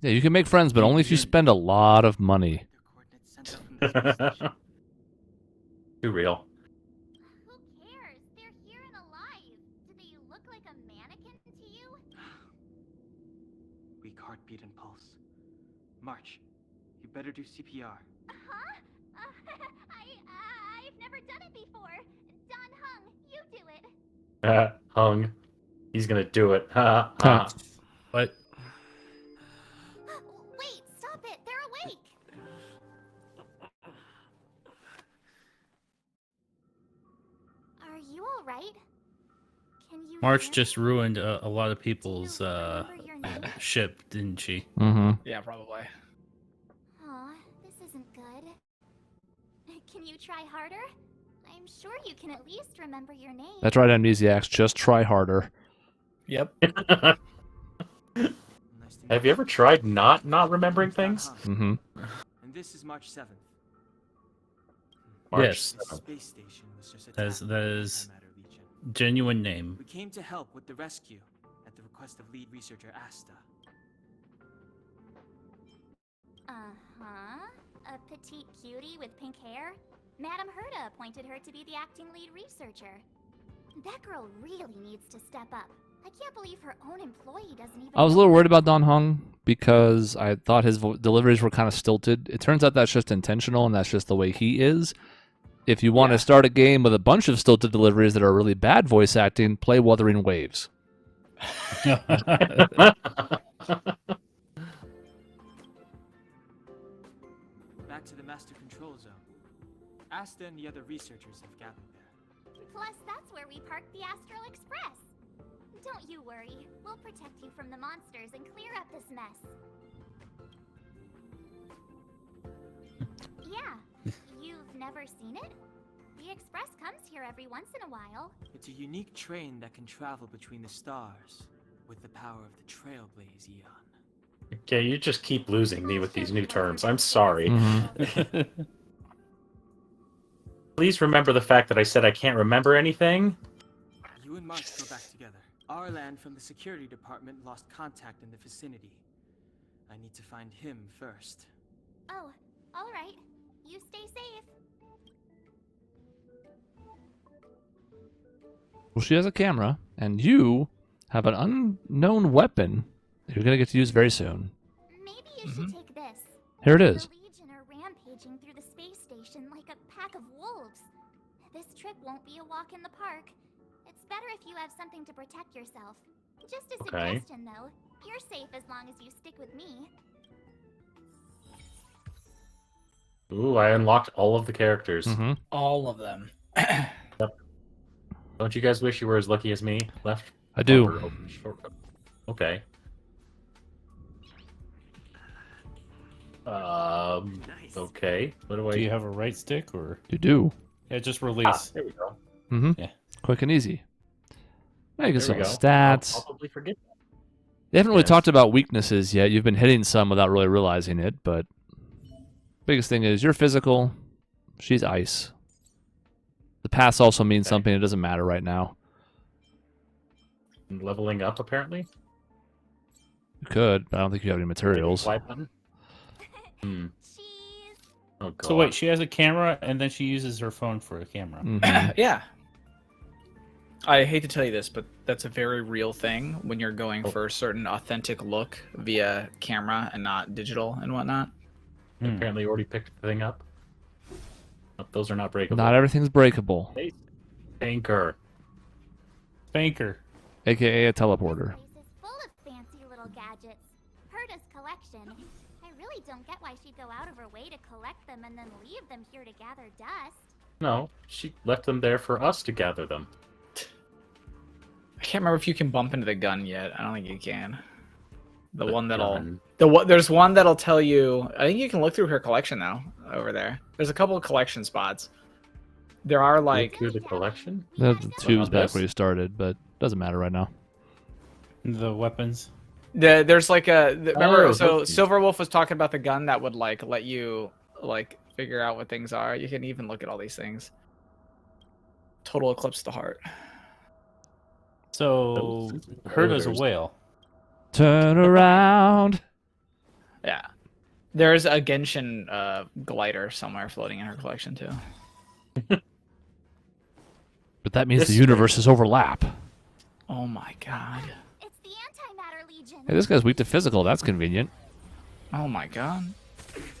Yeah, you can make friends, but only if you spend a lot of money. Too real. Who cares? They're here and alive. Do they look like a mannequin to you? Weak heartbeat and pulse. March. You better do CPR. Huh? I've never done it before. Don Hung, you do it. Hung. He's gonna do it. What? Wait, stop it. They're awake. Are you all right? Can you March hear just me? ruined a lot of people's Do you remember your name? ship, didn't she? Mm-hmm. Yeah, probably. Aw, this isn't good. Can you try harder? I'm sure you can at least remember your name. That's right, Amnesiacs. Just try harder. Yep. Nice to Have meet you ever tried not remembering things? Mm-hmm. And this is March 7th. March Yes. The 7th. space station was just That is- attacked that by the is- antimatter legion. Genuine name. We came to help with the rescue at the request of lead researcher Asta. Uh-huh. A petite cutie with pink hair? Madame Herta appointed her to be the acting lead researcher. That girl really needs to step up. I can't believe her own employee doesn't even I was a know little her. worried about Don Hung because I thought his deliveries were kind of stilted. It turns out that's just intentional, and that's just the way he is. If you want to Yeah. start a game with a bunch of stilted deliveries that are really bad voice acting, play Wuthering Waves. Back to the master control zone. Asta and the other researchers have gathered there. Plus, that's where we parked the Astral Express. Don't you worry. We'll protect you from the monsters and clear up this mess. Yeah. You've never seen it? The Express comes here every once in a while. It's a unique train that can travel between the stars with the power of the Trailblaze Eon. Okay, you just keep losing me with these new terms. I'm sorry. Mm-hmm. Please remember the fact that I said I can't remember anything. You and March go back together. Arlan from the security department lost contact in the vicinity. I need to find him first. Oh, all right. You stay safe. Well, she has a camera, and you have an unknown weapon that you're going to get to use very soon. Maybe you should take this. Here it is. The Legion are rampaging through the space station like a pack of wolves. This trip won't be a walk in the park. It's better if you have something to protect yourself. Just a Okay. suggestion, though. You're safe as long as you stick with me. Ooh, I unlocked all of the characters. Mm-hmm. All of them. Don't you guys wish you were as lucky as me? Left I do. bumper open shortcut. Okay. Nice. Okay. What do I... Do you have a right stick or? You do. Yeah, just Ah, release. there we go. Mm-hmm. Yeah. Quick and easy. Now you get There some we go. stats. I'll probably forget that. They haven't really Yes. talked about weaknesses yet. You've been hitting some without really realizing it, but biggest thing is you're physical. She's ice. The pass also means Okay. something. It doesn't matter right now. And leveling up, apparently. You could, but I don't think you have any materials. Y button? Hmm. Cheese. Oh, God. So wait, she has a camera and then she uses her phone for a camera. Mhm. Yeah. I hate to tell you this, but that's a very real thing when you're going for a certain authentic look via camera and not digital and whatnot. Hmm. Apparently already picked the thing up. Oh, those are not breakable. Not everything's breakable, Anchor. Banker. aka a teleporter. This place is full of fancy little gadgets. Herta's collection. I really don't get why she'd go out of her way to collect them and then leave them here to gather dust. No, she left them there for us to gather them. I can't remember if you can bump into the gun yet. I don't think you can. The one that'll gun. there's one that'll tell you. I think you can look through her collection now over there. There's a couple of collection spots. There are Look like through the collection? The tube's back this? where you started, but doesn't matter right now. The weapons. there's like remember Oh, so those- Silverwolf was talking about the gun that would like let you like figure out what things are. You can even look at all these things. Total Eclipse of the Heart. So Oh, Herta's a there's- whale. Turn around. Yeah. There's a Genshin glider somewhere floating in her collection too. But that means This the is universes overlap. Oh my god. It's the Antimatter Legion. Hey, this guy's weak to physical. That's convenient. Oh my god.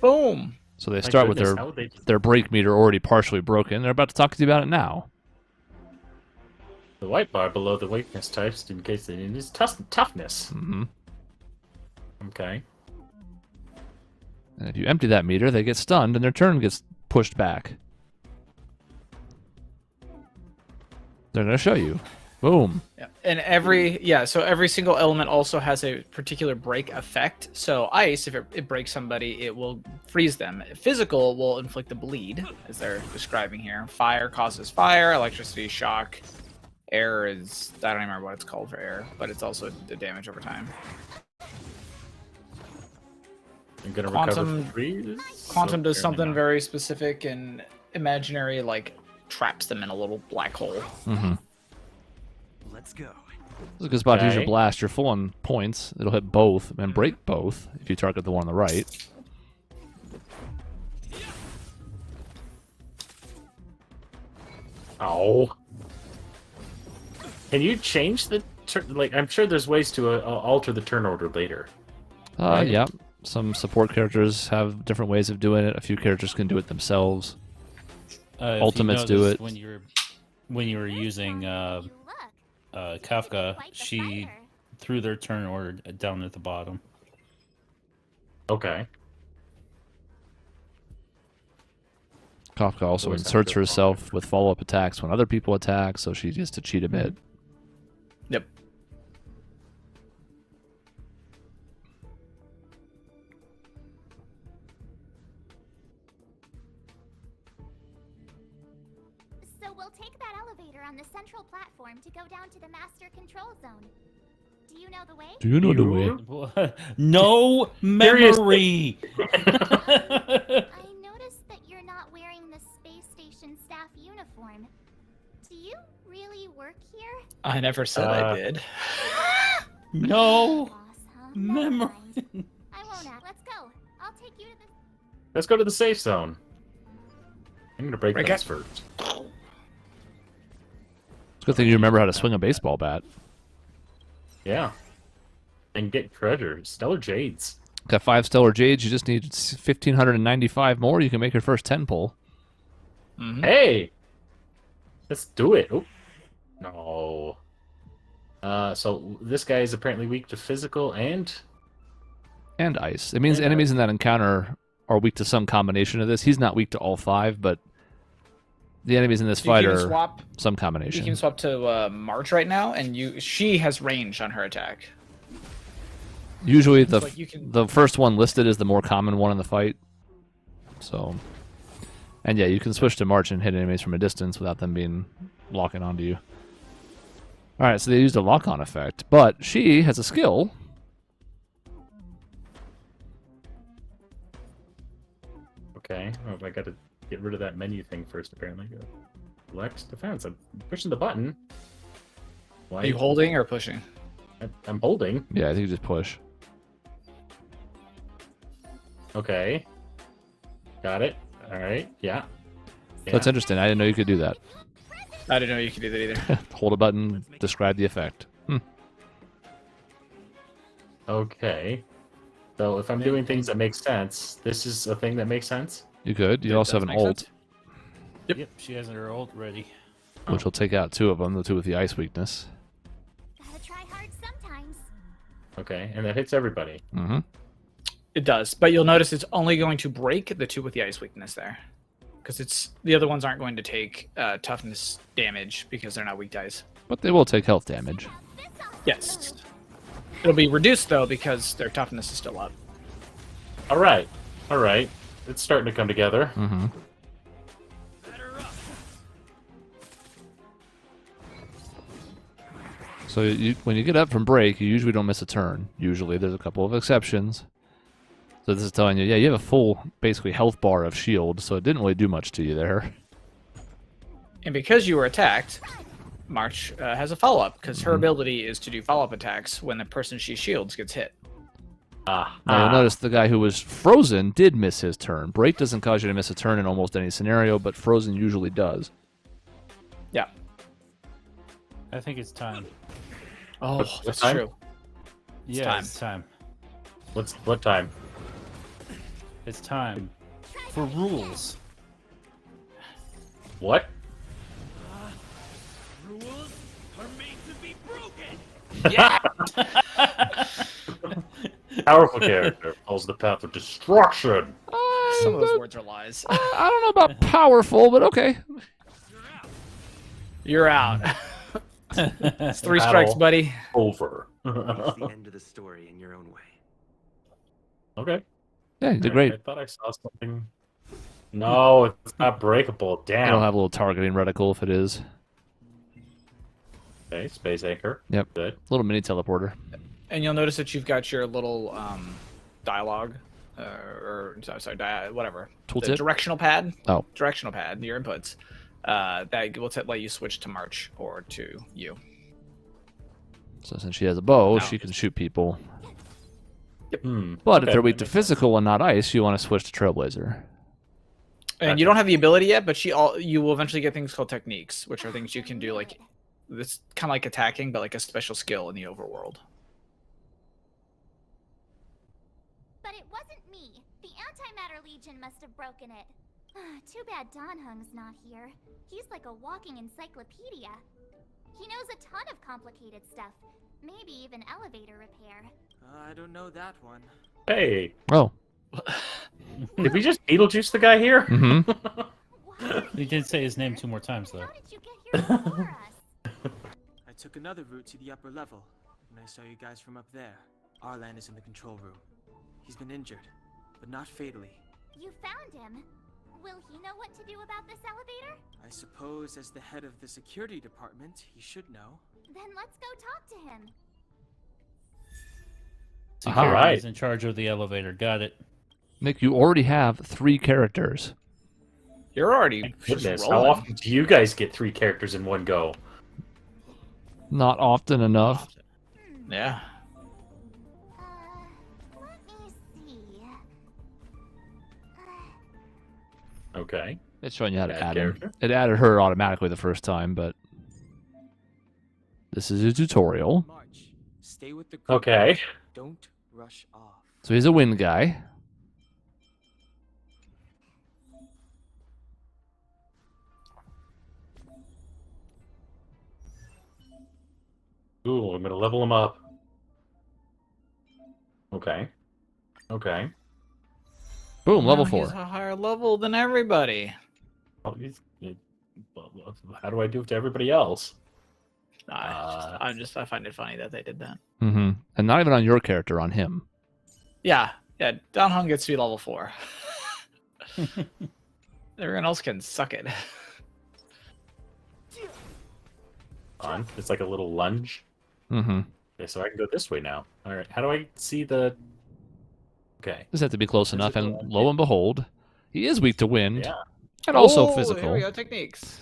Boom. So they My start with goodness, how would they... their break meter already partially broken. They're about to talk to you about it now. The white bar below the weakness types indicates that it is toughness. Mm-hmm. Okay. And if you empty that meter, they get stunned and their turn gets pushed back. They're going to show you. Boom. Yeah. And so every single element also has a particular break effect. So ice, if it breaks somebody, it will freeze them. Physical will inflict a bleed, as they're describing here. Fire causes fire, electricity, shock. Air is, I don't even remember what it's called for air, but it's also the damage over time. I'm gonna Quantum- recover freeze. Quantum does Apparently something not. very specific and imaginary, like traps them in a little black hole. Mm-hmm. Let's go. This is a good spot to use your Okay. blast. You're full on points. It'll hit both and break both if you target the one on the right. Oh. Can you change the like? I'm sure there's ways to alter the turn order later. Right. Yeah. Some support characters have different ways of doing it. A few characters can do it themselves. If you Ultimates do noticed it. When you were using You look. Kafka, Quite the she fighter. threw their turn order down at the bottom. Okay. Kafka also Always have inserts to go herself with follow-up attacks when other people attack, so she gets to cheat a bit. Yep. So we'll take that elevator on the central platform to go down to the master control zone. Do you know the way? Do you know the You- way? No Seriously? memory. I noticed that you're not wearing the space station staff uniform. Do you really work here? I never said I did. No Boss, huh? Never memory. mind. I won't ask. Let's go. I'll take you to the... Let's go to the safe zone. I'm gonna break Break things it. first. It's a good thing you remember how to swing a baseball bat. Yeah. And get treasure. Stellar Jades. Got 5 stellar jades. You just need 1,595 more. You can make your first 10 pull. Mhm. Hey! Let's do it. Oh. No. So this guy is apparently weak to physical and... And ice. It means And enemies in that encounter are weak to some combination of this. He's not weak to all 5, but the enemies in this You fight can are swap. some You combination. can swap to March right now, and she has range on her attack. Usually the Like you can- the first one listed is the more common one in the fight. So, and yeah, you can switch to March and hit enemies from a distance without them being locking onto you. All right, so they used a lock-on effect, but she has a skill. Okay. Oh, I gotta get rid of that menu thing first, apparently. Select defense. I'm pushing the button. Why? Are you holding or pushing? I'm holding. Yeah, I think you just push. Okay. Got it. Alright. Yeah. That's interesting. I didn't know you could do that. I didn't know you could do that either. Hold a button, describe the effect. Okay. So if I'm doing things that make sense, this is a thing that makes sense? You could. You That also have does an make ult, sense. Yep, she has her ult ready. which will take out 2 of them, the 2 with the ice weakness. Gotta try hard sometimes. Okay. And that hits everybody. Mm-hmm. It does, but you'll notice it's only going to break the 2 with the ice weakness there, because the other ones aren't going to take toughness damage because they're not weak to ice. But they will take health damage. This awesome Yes, move. it'll be reduced though because their toughness is still up. Alright. Alright. It's starting to come together. Mm-hmm. So when you get up from break, you usually don't miss a turn. Usually, there's a couple of exceptions. So this is telling you, yeah, you have a full, basically, health bar of shield, so it didn't really do much to you there. And because you were attacked, March has a follow-up, because her ability is to do follow-up attacks when the person she shields gets hit. Now you'll notice the guy who was frozen did miss his turn. Break doesn't cause you to miss a turn in almost any scenario, but frozen usually does. Yeah. I think it's time. Oh, What that's time? true. Yeah, time. it's time. What time? It's time for rules. What? Rules are made to be broken. Powerful character follows the path of destruction. Some of those words are lies. I don't know about powerful, but okay. You're out. It's 3 Battle strikes, buddy. Over. It's the end of the story in your own way. Okay. Yeah, you did great. I thought I saw something. No, it's not breakable. I Damn. don't have a little targeting reticle if it is. Okay, space anchor. Yep. Good. Little mini teleporter. And you'll notice that you've got your little dialogue, whatever. The Tooltip? directional pad. Oh. Directional pad, your inputs. That will let you switch to March or to you. So since she has a bow, No. she can shoot people. But But if they're weak to physical and not ice, you want to switch to Trailblazer. And you don't have the ability yet, but you will eventually get things called techniques, which are things you can do like this, kind of like attacking, but like a special skill in the overworld. But it wasn't me. The Antimatter Legion must have broken it. Too bad Donhung's not here. He's like a walking encyclopedia. He knows a ton of complicated stuff. Maybe even elevator repair. I don't know that one. Hey, Oh. did we just Beetlejuice the guy here? Mm-hmm. Wow. You did say his name 2 more times, though. How did you get here before us? I took another route to the upper level, and I saw you guys from up there. Arlan is in the control room. He's been injured, but not fatally. You found him. Will he know what to do about this elevator? I suppose as the head of the security department, he should know. Then let's go talk to him. Security Alright. is in charge of the elevator. Got it. Nick, you already have 3 characters. You're already just Goodness, how rolling. often do you guys get 3 characters in one go? Not often enough. Yeah. Let me see. Okay. It's showing you how to Add add him. character. It added her automatically the first time, but this is a tutorial. March, stay with the group. Okay. Don't rush off. So he's a wind guy. Ooh, I'm gonna level him up. Okay. Okay. Boom, level Now 4. He's a higher level than everybody. Oh, how do I do it to everybody else? I find it funny that they did that. Mm-hmm. And not even on your character, on him. Yeah, Donhung gets to be level 4. Everyone else can suck it. On. It's like a little lunge. Mm-hmm. Okay, so I can go this way now. All right. How do I see the? Okay. Just have to be close enough, and Physical. lo and behold, he is weak to wind, Yeah. and also Here physical. we go, techniques.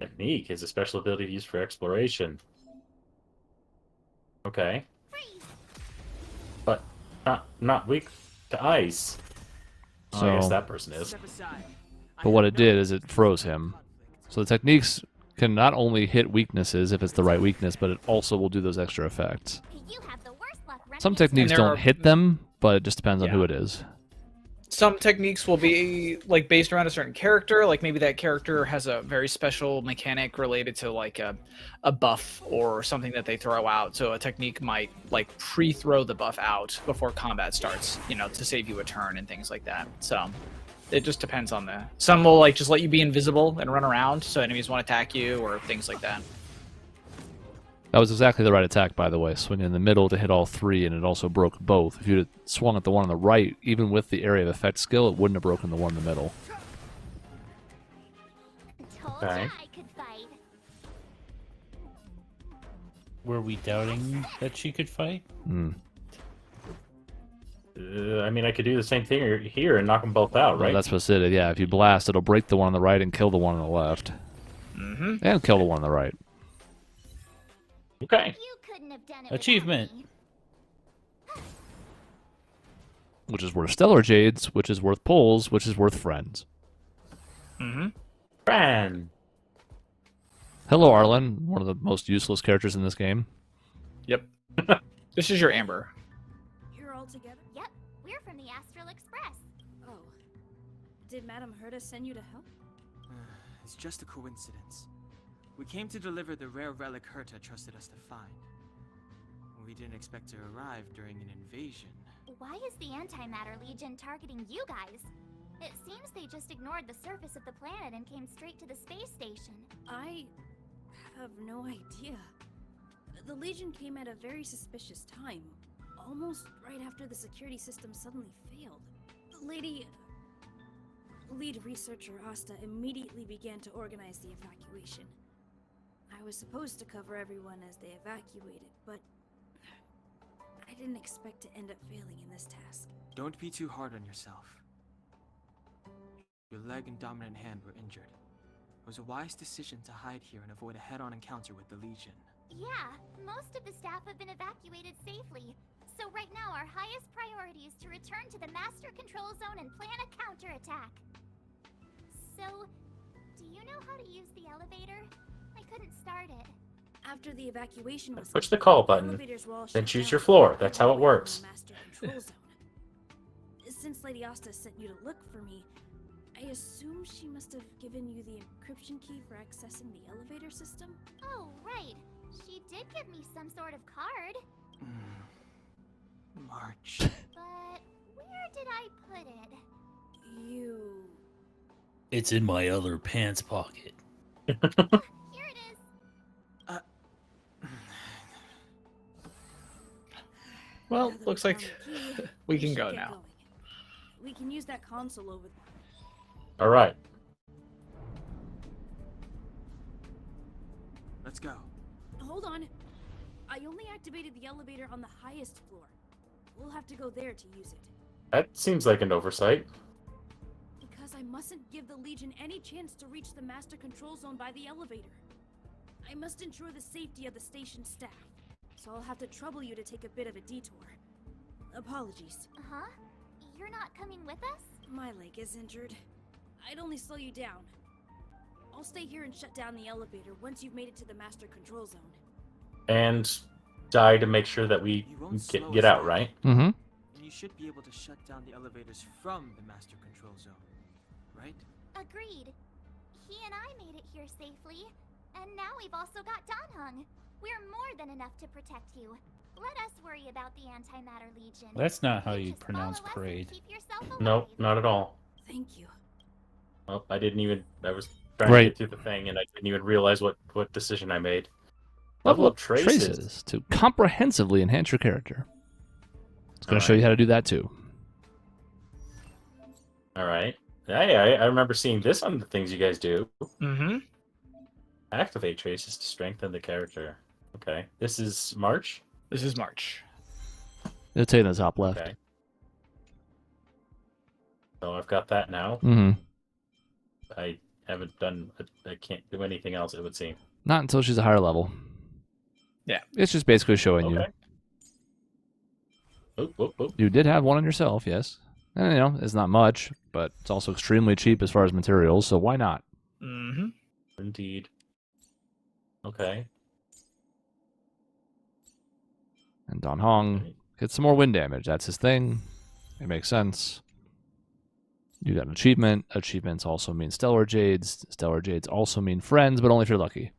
Technique is a special ability to use for exploration. Okay. Freeze! But not weak to ice. Oh, I guess So- that person is. Step aside. But what it did is it froze him. So the techniques can not only hit weaknesses if it's the right weakness, but it also will do those extra effects. You have the worst luck running Some into techniques there don't are- hit them, but it just depends on Yeah. who it is. Some techniques will be like based around a certain character, like maybe that character has a very special mechanic related to like a buff or something that they throw out. So a technique might like pre-throw the buff out before combat starts, to save you a turn and things like that. So it just depends on some will like just let you be invisible and run around so enemies won't attack you or things like that. That was exactly the right attack, by the way. Swing in the middle to hit all 3, and it also broke both. If you'd have swung at the one on the right, even with the area of effect skill, it wouldn't have broken the one in the middle. Told Okay. ya I could fight. Were we doubting that she could fight? Mm. I mean, I could do the same thing here and knock them both out, Well, right? that's what's it. Yeah, if you blast, it'll break the one on the right and kill the one on the left. Mm-hmm. And kill the one on the right. Okay. You couldn't have done it Achievement. without me. Which is worth Stellar Jades, which is worth pulls, which is worth friends. Mm-hmm. Fran. Hello, Arlen, one of the most useless characters in this game. Yep. This is your Amber. You're all together? Yep, we're from the Astral Express. Oh. Did Madame Herta send you to help? It's just a coincidence. We came to deliver the rare relic Herta trusted us to find. We didn't expect to arrive during an invasion. Why is the Antimatter Legion targeting you guys? It seems they just ignored the surface of the planet and came straight to the space station. I have no idea. The Legion came at a very suspicious time, almost right after the security system suddenly failed. Lead researcher Asta immediately began to organize the evacuation. I was supposed to cover everyone as they evacuated, but I didn't expect to end up failing in this task. Don't be too hard on yourself. Your leg and dominant hand were injured. It was a wise decision to hide here and avoid a head-on encounter with the Legion. Yeah, most of the staff have been evacuated safely. So right now our highest priority is to return to the Master Control Zone and plan a counterattack. So, do you know how to use the elevator? I couldn't start it. After the evacuation was Push the call button, elevators were all then shut choose down your floor. That's how it from works. the Master Control Zone. Since Lady Asta sent you to look for me, I assume she must have given you the encryption key for accessing the elevator system? Oh, right. She did give me some sort of card. March. But where did I put it? You... It's in my other pants pocket. Here it is. Well, Now that looks we like found the key, we can should go get now. going. We can use that console over All right. Let's go. Hold on. I only activated the elevator on the highest floor. We'll have to go there to use it. That seems like an oversight. Because I mustn't give the Legion any chance to reach the Master Control Zone by the elevator. I must ensure the safety of the station staff. So I'll have to trouble you to take a bit of a detour. Apologies. Huh? You're not coming with us? My leg is injured. I'd only slow you down. I'll stay here and shut down the elevator once you've made it to the Master Control Zone. And die to make sure that we You won't slow get us out, down. right? Mm-hmm. And you should be able to shut down the elevators from the Master Control Zone, right? Agreed. He and I made it here safely, and now we've also got Danhung. We're more than enough to protect you. Let us worry about the Antimatter Legion. That's not how you just pronounce follow us and parade. keep yourself alive. Nope, not at all. Thank you. Well, I didn't even. I was trying Right. to get through the thing, and I didn't even realize what decision I made. Level Level up up traces. to comprehensively enhance your character. It's going to show Alright. you how to do that too. All right. I remember seeing this on the things you guys do. Mm-hmm. Activate traces to strengthen the character. Okay. This is March. This is March. It'll tell you in the top left. Okay. So I've got that now. Mm-hmm. I haven't done. I can't do anything else. It would seem. Not until she's a higher level. Yeah. It's just basically showing you. Okay. Oop, oop, oop. You did have one on yourself, yes. And, you know, it's not much, but it's also extremely cheap as far as materials, so why not? Mm-hmm. Indeed. Okay. And Don Hong gets some more wind damage. That's his thing. It makes sense. You got an achievement. Achievements also mean Stellar Jades. Stellar Jades also mean friends, but only if you're lucky.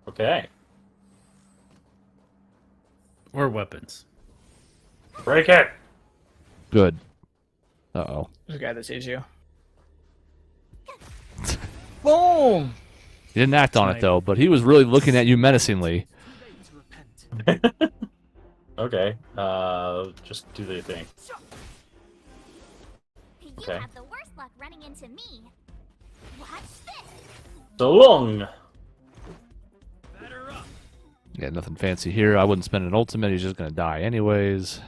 Okay. Or weapons. Break it. Good. Uh-oh. There's a guy that sees you. Boom! He didn't act on it, though, but he was really looking at you menacingly. Too late to repent. Okay. Just do the thing. You Okay. have the worst luck running into me. Watch this. So long. Batter up. Yeah, nothing fancy here. I wouldn't spend an ultimate. He's just going to die anyways.